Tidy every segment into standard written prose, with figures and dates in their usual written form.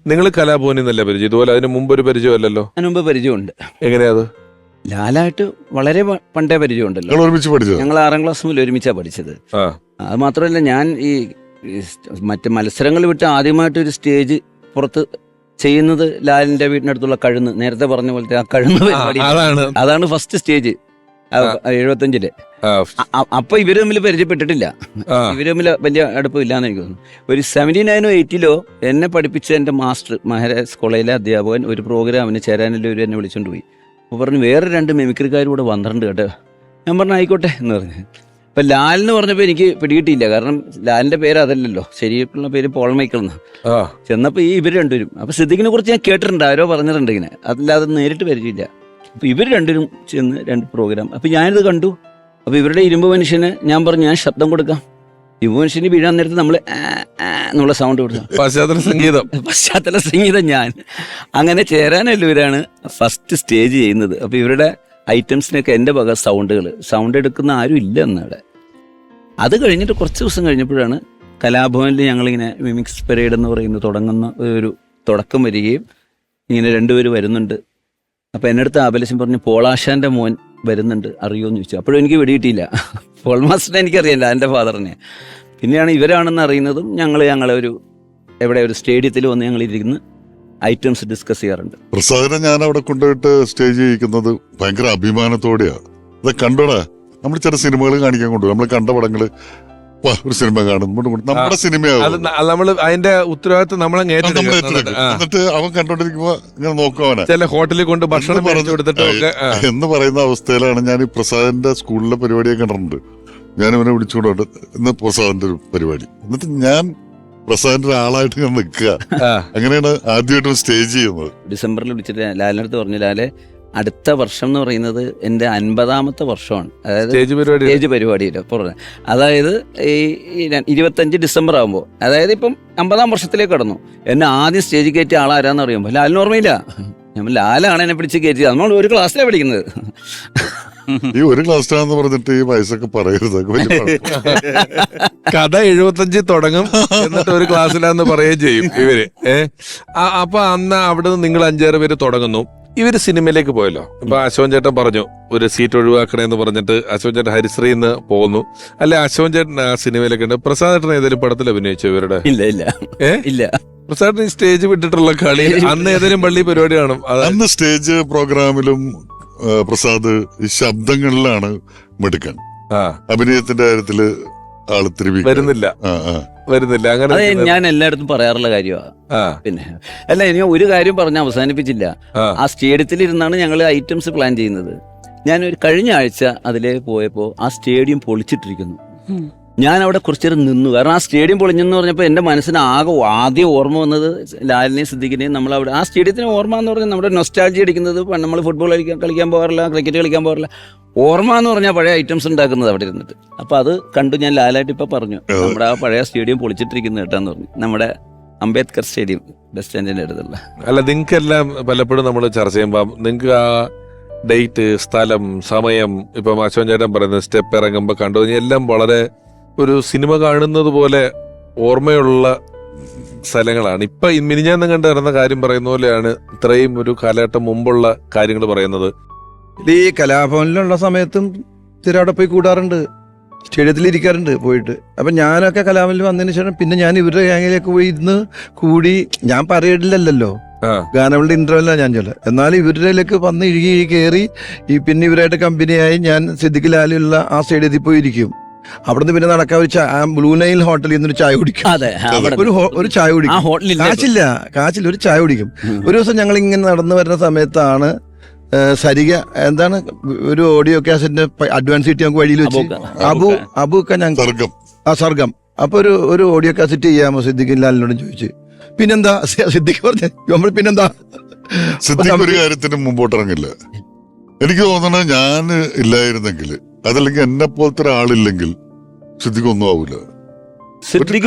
നിങ്ങൾ കലാഭവനിൽ നിന്നല്ലേ പരിചയം? ഇതുപോലെ അതിന് മുമ്പ് ഒരു പരിചയമല്ലല്ലോ? അതിന് മുമ്പ് പരിചയമുണ്ട്. എങ്ങനെയാ അത്? ലാലായിട്ട് വളരെ പണ്ടേ പരിചയമുണ്ടല്ലോ. ഞങ്ങൾ 6ാം ക്ലാസ് മുതൽ ഒരുമിച്ചാണ് പഠിച്ചത്. അത് മാത്രമല്ല, ഞാൻ ഈ മറ്റ് മത്സരങ്ങൾ വിട്ട് ആദ്യമായിട്ട് ഒരു സ്റ്റേജ് പുറത്ത് ചെയ്യുന്നത് ലാലിന്റെ വീടിനടുത്തുള്ള കഴുന്ന്, നേരത്തെ പറഞ്ഞ പോലത്തെ ആ കഴുന്ന് പരിപാടി. അതാണ് ഫസ്റ്റ് സ്റ്റേജ് 75-ല്. അപ്പൊ ഇവര് തമ്മിൽ പരിചയപ്പെട്ടിട്ടില്ല, ഇവര് തമ്മിൽ വലിയ അടുപ്പമില്ലാന്ന് എനിക്ക് തോന്നുന്നു. ഒരു 79 80 എന്നെ പഠിപ്പിച്ച എന്റെ മാസ്റ്റർ, മഹാരാജ് കോളേജിലെ അധ്യാപകൻ, ഒരു പ്രോഗ്രാമിന് ചേരാനില്ല ഒരു എന്നെ വിളിച്ചോണ്ട് പോയി. അപ്പോൾ പറഞ്ഞു വേറെ 2 മിമിക്രിക്കാരും കൂടെ വന്നിട്ടുണ്ട് കേട്ടോ. ഞാൻ പറഞ്ഞു ആയിക്കോട്ടെ എന്ന് പറഞ്ഞു. ഇപ്പൊ ലാലെന്ന് പറഞ്ഞപ്പോ എനിക്ക് പിടികിട്ടിയില്ല, കാരണം ലാലിന്റെ പേര് അതല്ലല്ലോ, ശരിയായിട്ടുള്ള പേര് പോൾ മൈക്കിൾ എന്നാ. ചെന്നപ്പോ ഇവര് രണ്ടുപേരും, അപ്പൊ സിദ്ദിഖിനെ കുറിച്ച് ഞാൻ കേട്ടിട്ടുണ്ട്, ആരോ പറഞ്ഞിട്ടുണ്ട് ഇങ്ങനെ, അതല്ലാതെ നേരിട്ട് പരിചയമില്ല. അപ്പൊ ഇവർ രണ്ടുപേരും ചെന്ന് 2 പ്രോഗ്രാം. അപ്പൊ ഞാനിത് കണ്ടു. അപ്പൊ ഇവരുടെ ഇരുമ്പ് മനുഷ്യന് ഞാൻ പറഞ്ഞു ഞാൻ ശബ്ദം കൊടുക്കാം. ഇരുമ്പ് മനുഷ്യന് വീഴാൻ നേരത്ത് നമ്മള് എന്നുള്ള സൗണ്ട് കൊടുത്തു, പശ്ചാത്തല സംഗീതം. ഞാൻ അങ്ങനെ ചേരാനല്ലവരാണ് ഫസ്റ്റ് സ്റ്റേജ് ചെയ്യുന്നത്. അപ്പൊ ഇവരുടെ ഐറ്റംസിനൊക്കെ എൻ്റെ വക സൗണ്ട് എടുക്കുന്ന ആരും ഇല്ല എന്നവിടെ. അത് കഴിഞ്ഞിട്ട് കുറച്ച് ദിവസം കഴിഞ്ഞപ്പോഴാണ് കലാഭവനിൽ ഞങ്ങളിങ്ങനെ മിമിക്സ് പരേഡ് എന്ന് പറയുന്നത് തുടങ്ങുന്ന ഒരു തുടക്കം വരികയും ഇങ്ങനെ 2 പേര് വരുന്നുണ്ട്. അപ്പോൾ എൻ്റെ അടുത്ത് ആബലശം പറഞ്ഞു പോളാശാൻ്റെ മോൻ വരുന്നുണ്ട്, അറിയുമെന്ന് ചോദിച്ചു. അപ്പോഴും എനിക്ക് വെടിയിട്ടില്ല. പോൾ മാസ്റ്ററിനെ എനിക്കറിയില്ല, എൻ്റെ ഫാദറിനെ. പിന്നെയാണ് ഇവരാണെന്ന് അറിയുന്നതും. ഞങ്ങളെ ഒരു സ്റ്റേഡിയത്തിൽ വന്ന് ഞങ്ങളിരുന്ന് ഐറ്റംസ് ഡിസ്കസ് ചെയ്യാറുണ്ട്. പ്രസാദിനെ ഞാൻ അവിടെ കൊണ്ടുപോയിട്ട് സ്റ്റേജ് ചെയ്യിക്കുന്നത് ഭയങ്കര അഭിമാനത്തോടെയാണ്. അത് കണ്ടോടാ, നമ്മൾ ചില സിനിമകൾ കാണിക്കാൻ കൊണ്ടുപോകും, നമ്മൾ കണ്ട പടങ്ങള് ഒരു സിനിമ കാണും, നമ്മുടെ സിനിമയാവും, നമ്മള് അതിന്റെ ഉത്തരവാദിത്വം നമ്മളെ എന്നിട്ട് അവൻ കണ്ടോണ്ടിരിക്കുമ്പോ ഇങ്ങനെ നോക്കും അവനെ, ചില ഹോട്ടലിൽ കൊണ്ട് ഭക്ഷണം പറഞ്ഞു കൊടുത്തിട്ട് എന്ന് പറയുന്ന അവസ്ഥയിലാണ് ഞാൻ ഈ പ്രസാദിന്റെ സ്കൂളിലെ പരിപാടിയൊക്കെ കണ്ടിട്ടുണ്ട്. ഞാൻ ഇവനെ വിളിച്ചുകൊണ്ട് ഇന്ന് പ്രസാദിന്റെ ഒരു പരിപാടി, എന്നിട്ട് ഞാൻ പ്രസാദിന്റെ ആളായിട്ട് ഞാൻ നിൽക്കുക. അങ്ങനെയാണ് ആദ്യമായിട്ട് സ്റ്റേജ് ചെയ്യുന്നത്. ഡിസംബറിൽ വിളിച്ചിട്ട് ലാലിനടുത്ത് പറഞ്ഞു, ലാലെ അടുത്ത വർഷം എന്ന് പറയുന്നത് എൻ്റെ 50ാമത്തെ വർഷമാണ്, അതായത് സ്റ്റേജ് പരിപാടിയില്ല പുറമെ. അതായത് ഈ 25 ഡിസംബർ ആകുമ്പോൾ, അതായത് ഇപ്പം 50ാം വർഷത്തിലേക്ക് കടന്നു. എന്നെ ആദ്യം സ്റ്റേജ് കയറ്റിയ ആളാരാന്ന് അറിയുമ്പോൾ ലാലിന് ഓർമ്മയില്ല. ഞാൻ ലാലാണ് എന്നെ പിടിച്ച് കയറ്റിയത്. നമ്മൾ ഒരു ക്ലാസ്സിലാണ് പഠിക്കുന്നത്. ഈ ഒരു ക്ലാസ്സിലാന്ന് പറഞ്ഞിട്ട് ഈ വയസ്സൊക്കെ പറയരുത്. കഥ 75 തുടങ്ങും, എന്നിട്ട് ഒരു ക്ലാസ്സിലാന്ന് പറയുകയും ചെയ്യും ഇവര്. അപ്പൊ അന്ന് അവിടെ നിന്ന് നിങ്ങൾ 5-6 പേര് തുടങ്ങുന്നു. ഇവര് സിനിമയിലേക്ക് പോയല്ലോ. ഇപ്പൊ അശോകൻ ചേട്ടൻ പറഞ്ഞു ഒരു സീറ്റ് ഒഴിവാക്കണേന്ന് പറഞ്ഞിട്ട് അശോകൻ ചേട്ടൻ ഹരിശ്രീന്ന് പോകുന്നു. അല്ലെ, അശോകൻ ചേട്ടൻ ആ സിനിമയിലേക്ക് ഉണ്ട്. പ്രസാദ് ചേട്ടൻ ഏതെങ്കിലും പടത്തിൽ അഭിനയിച്ചു ഇവരുടെ? ഇല്ല. പ്രസാദ് സ്റ്റേജ് വിട്ടിട്ടുള്ള കളി അന്ന് ഏതെങ്കിലും പള്ളി പരിപാടി കാണും. അന്ന് സ്റ്റേജ് പ്രോഗ്രാമിലും പ്രസാദ് ഈ ശബ്ദങ്ങളിലാണ് മിടുക്കൻ. അഭിനയത്തിന്റെ കാര്യത്തില് ആള് തിരുവി വരുന്നില്ല. അങ്ങനെ ഞാൻ എല്ലായിടത്തും പറയാറുള്ള കാര്യമാണ്. പിന്നെ അല്ല, ഇനി ഒരു കാര്യം പറഞ്ഞ് അവസാനിപ്പിച്ചില്ല. ആ സ്റ്റേഡിയത്തിൽ ഇരുന്നാണ് ഞങ്ങൾ ഐറ്റംസ് പ്ലാൻ ചെയ്യുന്നത്. ഞാൻ ഒരു കഴിഞ്ഞ ആഴ്ച അതിലേക്ക് പോയപ്പോൾ ആ സ്റ്റേഡിയം പൊളിച്ചിട്ടിരിക്കുന്നു. ഞാൻ അവിടെ കുറച്ചേരം നിന്നു, കാരണം ആ സ്റ്റേഡിയം പൊളിഞ്ഞെന്ന് പറഞ്ഞപ്പോൾ എൻ്റെ മനസ്സിന് ആദ്യം ഓർമ്മ വന്നത് ലാലിനെയും സിദ്ദിഖിനെയും. നമ്മളവിടെ ആ സ്റ്റേഡിയത്തിന് ഓർമ്മ എന്ന് പറഞ്ഞാൽ നമ്മുടെ നൊസ്റ്റാൾജി അടിക്കുന്നത്, നമ്മൾ ഫുട്ബോൾ കളിക്കാൻ പോകാറില്ല, ക്രിക്കറ്റ് കളിക്കാൻ പോകാറില്ല. ഓർമ്മ എന്ന് പറഞ്ഞാൽ പഴയ ഐറ്റംസ് ഉണ്ടാക്കുന്നത് അവിടെ ഇരുന്നിട്ട്. അപ്പൊ അത് കണ്ടു ഞാൻ ലാലായിട്ട് ഇപ്പൊ പറഞ്ഞു, നമ്മുടെ ആ പഴയ സ്റ്റേഡിയം പൊളിച്ചിട്ടിരിക്കുന്നത് കേട്ടാന്ന് പറഞ്ഞു. നമ്മുടെ അംബേദ്കർ സ്റ്റേഡിയം ബസ് സ്റ്റാൻഡിന്റെ അടുത്തുള്ള. അല്ല, നിങ്ങൾക്കെല്ലാം പലപ്പോഴും നമ്മൾ ചർച്ച ചെയ്യുമ്പോൾ നിങ്ങൾക്ക് ആ ഡേറ്റ്, സ്ഥലം, സമയം, ഇപ്പൊ അശോകൻ ചേട്ടൻ പറയുന്നത് സ്റ്റെപ്പ് ഇറങ്ങുമ്പോൾ കണ്ടു എല്ലാം വളരെ ഒരു സിനിമ കാണുന്നത് പോലെ ഓർമ്മയുള്ള സ്ഥലങ്ങളാണ്. ഇപ്പൊ മിനിഞ്ഞാന്ന് കണ്ടിരുന്ന കാര്യം പറയുന്ന പോലെയാണ് ഇത്രയും ഒരു കാലഘട്ടം മുമ്പുള്ള കാര്യങ്ങൾ പറയുന്നത്. ഈ കലാഭവനിലുള്ള സമയത്തും അവിടെ പോയി കൂടാറുണ്ട്, സ്റ്റേഡിയത്തിൽ ഇരിക്കാറുണ്ട് പോയിട്ട്. അപ്പം ഞാനൊക്കെ കലാഭവനിൽ വന്നതിന് ശേഷം പിന്നെ ഞാൻ ഇവരുടെ ഗ്യാങ്ങിലേക്ക് പോയി ഇരുന്ന് കൂടി. ഞാൻ പറയില്ലല്ലോ, ഗാനങ്ങളുടെ ഇന്റർവെല്ലാണ് ഞാൻ ചൊല്ല. എന്നാലും ഇവരിലേക്ക് വന്ന് ഇഴുകി കയറി പിന്നെ ഇവരായിട്ട് കമ്പനിയായി ഞാൻ സിദ്ദിഖ് ലാലുള്ള ആ സ്റ്റേഡിയത്തിൽ പോയി ഇരിക്കും. അവിടുന്ന് പിന്നെ നടക്കാൻ ബ്ലൂ നൈൽ ഹോട്ടലിൽ നിന്നൊരു ചായ കുടിക്കും. ഒരു ചായ കുടിക്കും, കാച്ചില്ല ഒരു ചായ കുടിക്കും. ഒരു ദിവസം ഞങ്ങൾ ഇങ്ങനെ നടന്നു വരുന്ന സമയത്താണ് സരിക എന്താണ് ഒരു ഓഡിയോ കാസറ്റിന്റെ അഡ്വാൻസ് കിട്ടി നമുക്ക് വഴിയിൽ വെച്ച് അബുക്ക ഞങ്ങൾ സർഗം. അപ്പൊ ഒരു ഓഡിയോ കാസറ്റ് ചെയ്യാമോ സിദ്ദിഖ് ലാലിനോട് ചോദിച്ചു. പിന്നെന്താ സിദ്ദിഖ് പറഞ്ഞു, നമ്മൾ പിന്നെന്താ സിദ്ദിഖ് ഒരു കാര്യത്തിന് മുമ്പോട്ടിറങ്ങില്ല. എനിക്ക് തോന്നണ ഞാൻ ഇല്ലായിരുന്നെങ്കിൽ, അതല്ലെങ്കിൽ എന്നെ പോലത്തെ ഒരാളില്ലെങ്കിൽ സിദ്ദിഖ് ഒന്നും ആവൂല.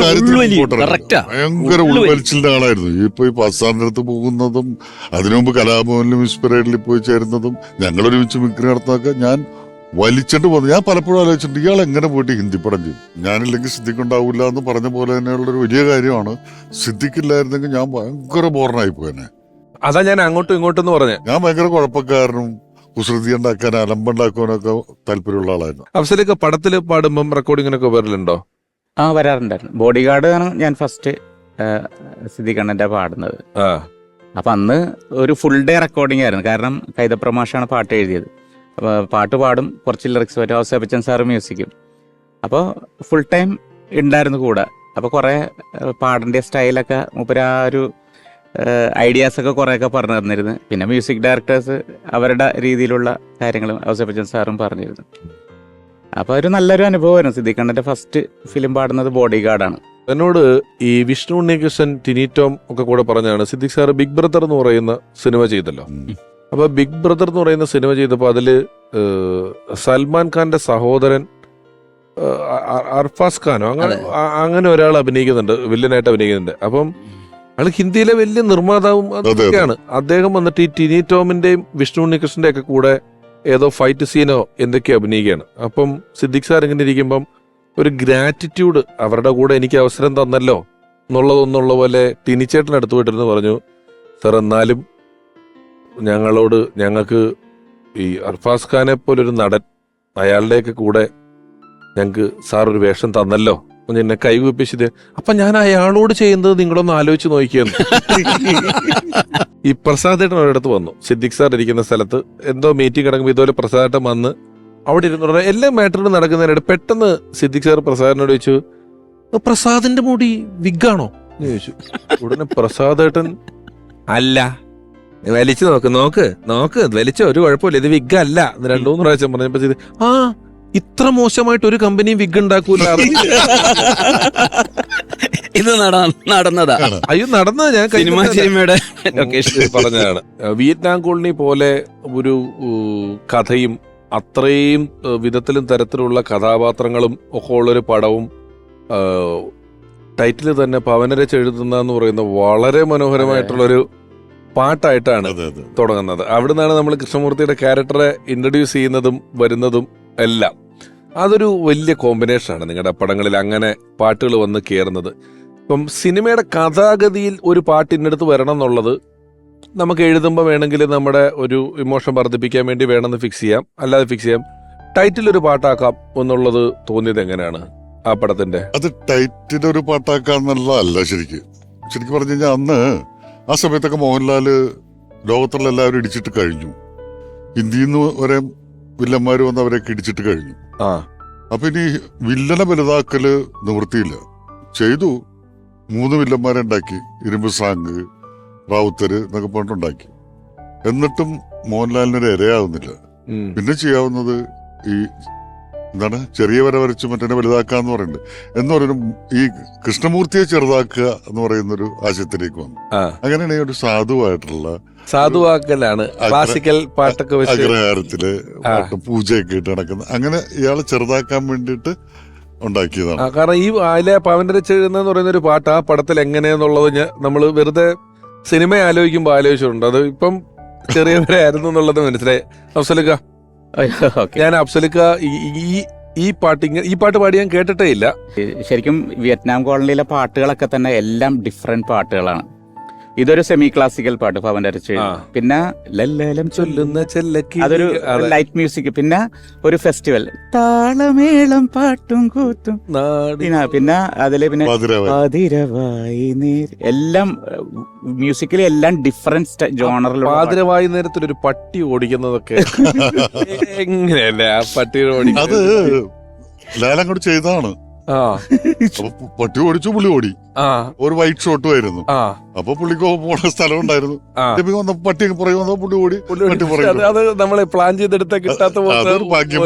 ഭയങ്കര ഉൾവലിച്ചിന്റെ ആളായിരുന്നു. ഇപ്പൊ ഈ പാകിസ്ഥാന്റെ അടുത്ത് പോകുന്നതും അതിനു മുമ്പ് കലാഭവനിലും മിസ് പരേഡിൽ പോയി ചേരുന്നതും ഞങ്ങളൊരുമിച്ച് മിക്രി നടത്തുന്നതൊക്കെ ഞാൻ വലിച്ചിട്ട് പോകുന്നത്. ഞാൻ പലപ്പോഴും ആലോചിച്ചിട്ടുണ്ട് ഇയാൾ എങ്ങനെ പോയിട്ട് ഹിന്ദി പടം ചെയ്യും. ഞാനില്ലെങ്കിൽ സിദ്ദിഖുണ്ടാവില്ല എന്ന് പറഞ്ഞ പോലെ തന്നെയുള്ളൊരു വലിയ കാര്യമാണ്. സിദ്ദിഖില്ലായിരുന്നെങ്കിൽ ഞാൻ ഭയങ്കര ബോറനായി പോയെന്നെ. അതാ ഞാൻ അങ്ങോട്ടും ഇങ്ങോട്ടും എന്ന് പറഞ്ഞേ. ഞാൻ ഭയങ്കര കുഴപ്പക്കാരനും കുസൃതി ഉണ്ടാക്കാൻ അലമ്പുണ്ടാക്കാനൊക്കെ താല്പര്യമുള്ള ആളായിരുന്നു. അവസരമൊക്കെ പടത്തിൽ പാടുമ്പം റെക്കോർഡിങ്ങിനൊക്കെ വരലുണ്ടോ? വരാറുണ്ടായിരുന്നു. ബോഡി ഗാർഡ് ആണ് ഞാൻ ഫസ്റ്റ് സിദ്ദിഖണ്ണന്റെ പാടുന്നത്. അപ്പൊ അന്ന് ഒരു ഫുൾ ഡേ റെക്കോർഡിംഗ് ആയിരുന്നു. കാരണം കൈതപ്രമാഷാണ് പാട്ട് എഴുതിയത്. അപ്പോൾ പാട്ട് പാടും, കുറച്ച് ലിറിക്സ് വരും, ഔസേപ്പച്ചൻ സാറ് മ്യൂസിക്കും. അപ്പോൾ ഫുൾ ടൈം ഉണ്ടായിരുന്നു കൂടെ. അപ്പോൾ കുറേ പാടിൻ്റെ സ്റ്റൈലൊക്കെ മൂപ്പര് ആ ഒരു ഐഡിയാസൊക്കെ കുറേയൊക്കെ പറഞ്ഞു തന്നിരുന്നു. പിന്നെ മ്യൂസിക് ഡയറക്ടേഴ്സ് അവരുടെ രീതിയിലുള്ള കാര്യങ്ങളും ഔസേപ്പച്ചൻ സാറും പറഞ്ഞിരുന്നു. അപ്പോൾ ഒരു നല്ലൊരു അനുഭവമായിരുന്നു. സിദ്ദിഖണ്ണന്റെ ഫസ്റ്റ് ഫിലിം പാടുന്നത് ബോഡി ഗാർഡാണ്. എന്നോട് ഈ വിഷ്ണു ഉണ്ണികൃഷ്ണൻ, ടിനി ടോം ഒക്കെ കൂടെ പറഞ്ഞാണ് സിദ്ദിഖ് സാർ ബിഗ് ബ്രദർ എന്ന് പറയുന്ന സിനിമ ചെയ്തല്ലോ. അപ്പൊ ബിഗ് ബ്രദർ എന്ന് പറയുന്ന സിനിമ ചെയ്തപ്പോൾ അതില് സൽമാൻ ഖാന്റെ സഹോദരൻ അർഫാസ് ഖാനോ അങ്ങനെ ഒരാൾ അഭിനയിക്കുന്നുണ്ട്, വില്ലനായിട്ട് അഭിനയിക്കുന്നുണ്ട്. അപ്പം അയാൾ ഹിന്ദിയിലെ വലിയ നിർമ്മാതാവും അതൊക്കെയാണ്. അദ്ദേഹം വന്നിട്ട് ഈ ടിനി ടോമിന്റെയും വിഷ്ണു ഉണ്ണികൃഷ്ണന്റെ ഒക്കെ കൂടെ ഏതോ ഫൈറ്റ് സീനോ എന്തൊക്കെയോ അഭിനയിക്കുകയാണ്. അപ്പം സിദ്ദിഖ് സാർ ഇങ്ങനെ ഇരിക്കുമ്പം ഒരു ഗ്രാറ്റിറ്റ്യൂഡ്, അവരുടെ കൂടെ എനിക്ക് അവസരം തന്നല്ലോ എന്നുള്ളതൊന്നുള്ള പോലെ ടിനിച്ചേട്ടൻ അടുത്ത് പോയിട്ടിരുന്ന് പറഞ്ഞു, സാർ എന്നാലും ഞങ്ങൾക്ക് ഈ അർഫാസ് ഖാനെ പോലൊരു നടൻ, അയാളുടെയൊക്കെ കൂടെ ഞങ്ങൾക്ക് സാർ ഒരു വേഷം തന്നല്ലോ എന്നെ കൈകുപ്പിച്ചത്. അപ്പൊ ഞാൻ അയാളോട് ചെയ്യുന്നത് നിങ്ങളൊന്ന് ആലോചിച്ച് നോക്കിയെന്ന്. ഈ പ്രസാദേട്ടൻ ഒരിടത്ത് വന്നു, സിദ്ദിഖ് സാർ ഇരിക്കുന്ന സ്ഥലത്ത് എന്തോ മീറ്റിംഗ് കിടക്കുമ്പോൾ ഇതുപോലെ പ്രസാദേട്ടൻ വന്ന് അവിടെ ഇരുന്ന് എല്ലാ മാറ്ററിനും നടക്കുന്നതിനിടെ പെട്ടെന്ന് സിദ്ദിഖ് സാർ പ്രസാദിനോട് ചോദിച്ചു, പ്രസാദിന്റെ മുടി വിഗാണോ എന്ന് ചോദിച്ചു. ഉടനെ പ്രസാദേട്ടൻ അല്ല, വലിച്ചു നോക്ക് വലിച്ചോ, ഒരു കുഴപ്പമില്ല, ഇത് വിഗ് അല്ല എന്ന് 2-3 പ്രാവശ്യം പറഞ്ഞപ്പോ ആ ഇത്ര മോശമായിട്ട് ഒരു കമ്പനിയും വിഗ് ഉണ്ടാക്കൂല. ഇത് നടന്നതാ. അയ്യോ നടന്നതാ, ഞാൻ സിനിമയുടെ പറഞ്ഞതാണ്. വിയറ്റ്നാം കോളനി പോലെ ഒരു കഥയും അത്രയും വിധത്തിലും തരത്തിലുള്ള കഥാപാത്രങ്ങളും ഒക്കെ ഉള്ളൊരു പടവും ടൈറ്റിൽ തന്നെ പവനരച്ച് എഴുതുന്ന എന്ന് പറയുന്ന വളരെ മനോഹരമായിട്ടുള്ളൊരു പാട്ടായിട്ടാണ് തുടങ്ങുന്നത്. അവിടെ നിന്നാണ് നമ്മൾ കൃഷ്ണമൂർത്തിയുടെ ക്യാരക്ടറെ ഇൻട്രൊഡ്യൂസ് ചെയ്യുന്നതും വരുന്നതും എല്ലാം. അതൊരു വലിയ കോമ്പിനേഷനാണ് നിങ്ങളുടെ പടങ്ങളിൽ അങ്ങനെ പാട്ടുകൾ വന്ന് കയറുന്നത്. ഇപ്പം സിനിമയുടെ കഥാഗതിയിൽ ഒരു പാട്ട് ഇന്നടുത്ത് വരണം എന്നുള്ളത് നമുക്ക് എഴുതുമ്പോൾ വേണമെങ്കിൽ നമ്മുടെ ഒരു ഇമോഷൻ വർദ്ധിപ്പിക്കാൻ വേണ്ടി വേണമെന്ന് ഫിക്സ് ചെയ്യാം, അല്ലാതെ ഫിക്സ് ചെയ്യാം. ടൈറ്റിൽ ഒരു പാട്ടാക്കാം എന്നുള്ളത് തോന്നിയത് എങ്ങനെയാണ് ആ പടത്തിന്റെ? അത് ടൈറ്റിൽ ഒരു പാട്ടാക്കാന്നുള്ളതല്ല. ശരിക്കും പറഞ്ഞു കഴിഞ്ഞാൽ അന്ന് ആ സമയത്തൊക്കെ മോഹൻലാല് ലോകത്തുള്ള എല്ലാവരും ഇടിച്ചിട്ട് കഴിഞ്ഞു. ഹിന്ദിയിൽ നിന്ന് വരെ വില്ലന്മാര് വന്ന് അവരൊക്കെ ഇടിച്ചിട്ട് കഴിഞ്ഞു. അപ്പൊ ഇനി വില്ലനെ വലുതാക്കല് നിവൃത്തിയില്ല. ചെയ്തു, 3 വില്ലന്മാരെ ഉണ്ടാക്കി, ഇരുമ്പ് സാങ്, റാവുത്തര് എന്നൊക്കെ പറഞ്ഞിട്ടുണ്ടാക്കി. എന്നിട്ടും മോഹൻലാലിനൊരു ഇരയാവുന്നില്ല. പിന്നെ ചെയ്യാവുന്നത് ഈ എന്താണ്, ചെറിയ വര വരച്ച് മറ്റേ വലുതാക്കാന്ന് പറയുന്നുണ്ട്. എന്ന് പറയുന്നത് ഈ കൃഷ്ണമൂർത്തിയെ ചെറുതാക്കുക എന്ന് പറയുന്നൊരു ആശയത്തിലേക്ക് വന്നു. അങ്ങനെയാണ് ഈ ഒരു സാധുവാക്കലാണ് ക്ലാസിക്കൽ പാട്ടൊക്കെ അഗ്രഹാരത്തില് പൂജയൊക്കെ ഇട്ട് നടക്കുന്ന, അങ്ങനെ ഇയാളെ ചെറുതാക്കാൻ വേണ്ടിയിട്ട് ഉണ്ടാക്കിയതാണ്. കാരണം ഈ അതിലെ പവനരച്ച് എഴുതുന്ന പറയുന്ന ഒരു പാട്ട് ആ പടത്തിൽ എങ്ങനെയാന്നുള്ളത് നമ്മൾ വെറുതെ സിനിമ ആലോചിക്കുമ്പോൾ ആലോചിച്ചിട്ടുണ്ട്. അത് ഇപ്പം ചെറിയവരായിരുന്നു എന്നുള്ളത് മനസ്സിലായി. അഫ്സലിക്ക, ഞാൻ അഫ്സലിക്ക ഈ പാട്ട് പാടി ഞാൻ കേട്ടിട്ടേ ഇല്ല. ശരിക്കും വിയറ്റ്നാം കോളനിയിലെ പാട്ടുകളൊക്കെ തന്നെ എല്ലാം ഡിഫറെന്റ് പാട്ടുകളാണ്. ഇതൊരു സെമി ക്ലാസിക്കൽ പാട്ട് പവനരച്ച്, പിന്നെ ലല്ലലം ചൊല്ലുന്ന ചെല്ലക്കി, അതൊരു ലൈറ്റ് മ്യൂസിക്, പിന്നെ ഒരു ഫെസ്റ്റിവൽ താളമേളം പാട്ടും കൂത്തും, പിന്നെ അതില് പിന്നെ പാതിരവായി എല്ലാം മ്യൂസിക്കലി എല്ലാം ഡിഫറെന്റ് ജോണറിൽ. പാതിരവായി നേരത്തിലൊരു പട്ടി ഓടിക്കുന്നതൊക്കെ എങ്ങനെയല്ലേ ആ പട്ടിയുടെ ഓടിക്കുന്നത്? അത് ലാലം കൂടി ചെയ്തതാണ്. പട്ടി ഓടിച്ചു, പുള്ളി ഓടി. ഒരു വൈറ്റ് ഷോട്ടും ആയിരുന്നു. അപ്പൊ പുള്ളിക്ക് പോണ സ്ഥലം ഉണ്ടായിരുന്നു. പട്ടി പുറകെ വന്നപ്പോ പുള്ളി ഓടി. അത് നമ്മള് പ്ലാൻ ചെയ്തെടുത്ത കിട്ടാത്ത ഭാഗ്യം.